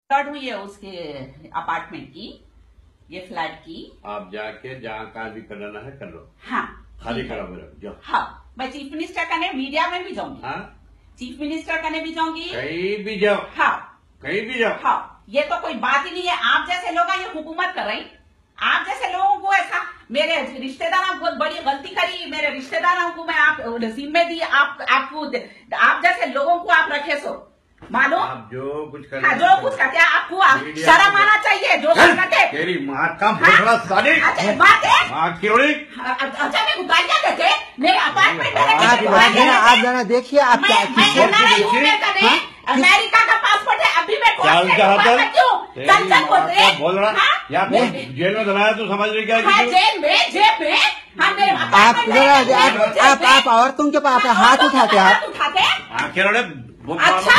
Start हुई है उसके अपार्टमेंट की, ये फ्लैट की। आप जाके जहाँ कहाँ भी करना है कर लो। हाँ खाली करा मेरा जाओ। हाँ, मैं चीफ मिनिस्टर करने मीडिया में भी जाऊंगी। हाँ, चीफ मिनिस्टर करने भी जाऊंगी, कहीं भी जाओ। हाँ कहीं भी जाओ। हाँ, ये तो कोई बात ही नहीं है। आप जैसे लोग ये हुकूमत कर रही, आप जैसे लोगों को ऐसा, मेरे रिश्तेदारों बहुत बड़ी गलती करी, मेरे रिश्तेदारों को मैं आप जिम्मे दी, आप जैसे लोगों को आप रखे सो मालूम। आप जो कुछ कर हाँ, जो कुछ करते हैं आपको शर्म आना चाहिए। जो कुछ करते तेरी माँ का भोसड़ा साली। अच्छा बात है, माँ क्यों अच्छा मैं गालियाँ देते मेरे अपार्टमेंट आप जरा देखिए आप क्या अमेरिका का पासपोर्ट है, अभी मैं बोल रहा या जेल में दलाया तो समझ रही क्या? जेल में जेब में आप जरा आप औरतों के पास हाथ उठाते आप अच्छा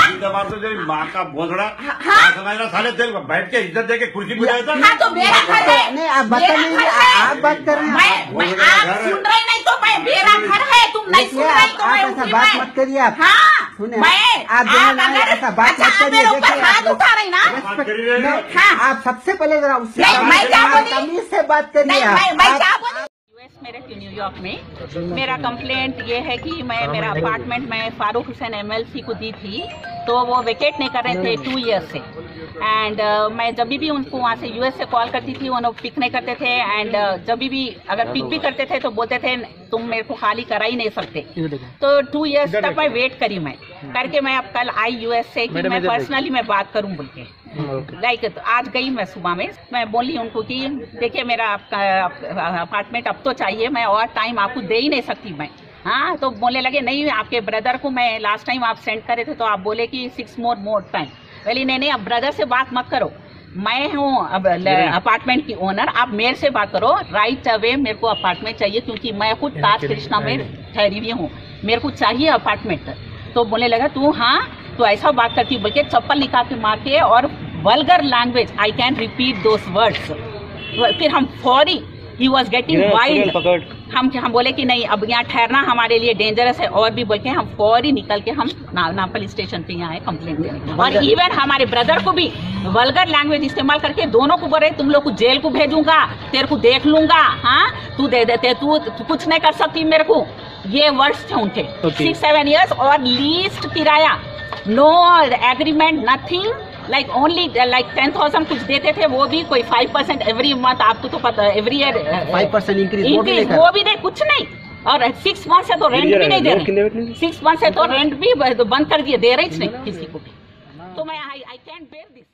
माँ का भोसड़ा समझ रहा साले बैठ के इज्जत दे के कुर्सी पे जाता। हाँ तो मेरा घर है। नहीं आप बदतमीजी आप बात कर रहे हैं। आप सुन रहे नहीं तो मैं, मेरा घर है, तुम नहीं सुन रही तो मैं ऐसा बात मत करिए आप। हाँ सुने मैं ऐसा बात मत करिए। हाथ उठा रही ना, आप सबसे पहले जरा उससे तमीज से बात करिए। मेरे न्यूयॉर्क में मेरा कंप्लेंट ये है कि मैं मेरा अपार्टमेंट में फारूक हुसैन MLC को दी थी, तो वो वेकेट नहीं कर रहे थे 2 ईयर्स से। एंड मैं जब भी उनको वहाँ से US से कॉल करती थी, वो पिक नहीं करते थे। एंड जब भी अगर पिक भी करते थे तो बोलते थे तुम मेरे को खाली करा ही नहीं सकते। तो 2 ईयर्स तक मैं वेट करी, मैं करके मैं अब कल आई US से कि मैं पर्सनली मैं बात करूँ बोल के। लाइक तो आज गई मैं सुबह में, मैं बोली उनको कि देखिए मेरा अपार्टमेंट अब तो चाहिए, मैं और टाइम आपको दे ही नहीं सकती मैं। हाँ तो बोलने लगे नहीं, आपके ब्रदर को मैं लास्ट टाइम आप सेंड करे थे तो आप बोले कि 6 मोर टाइम। बोली नहीं अब ब्रदर से बात मत करो, मैं हूँ अब अपार्टमेंट की ओनर, आप मेरे से बात करो। राइट अवे मेरे को अपार्टमेंट चाहिए, क्योंकि मैं खुद ताज कृष्णा में ठहरी हुई हूँ, मेरे को चाहिए अपार्टमेंट। तो बोलने लगा तू हाँ तो ऐसा बात करती, बल्कि चप्पल निकाल के मार के और vulgar language, I can repeat those words. फिर हम फौरी, ही वॉज गेटिंग वाइल्ड, हम बोले कि नहीं अब यहाँ ठहरना हमारे लिए डेंजरस है, और भी बोल के हम फौरी निकल के हम नापल स्टेशन पे यहाँ आए कंप्लेंट देने। और इवन हमारे ब्रदर को भी वल्गर लैंग्वेज इस्तेमाल करके दोनों को बोले तुम लोग को जेल को भेजूंगा, तेरे को देख लूंगा, हाँ तू दे देते, तू कुछ नहीं कर सकती मेरे को। ये वर्ड्स थे उनके। 6-7 ईयर्स और लीस्ट किराया, no agreement, nothing, like only like 10,000 कुछ देते थे, वो भी कोई 5% एवरी मंथ, आपको तो पता है एवरी ईयर 5% इंक्रीज, वो भी नहीं, कुछ नहीं। और 6 मंथ से तो रेंट भी नहीं दे रहे, 6 मंथ से तो रेंट भी बंद कर दिए, दे रहे नहीं किसी को भी। तो मैं आई कैंट बेयर दिस।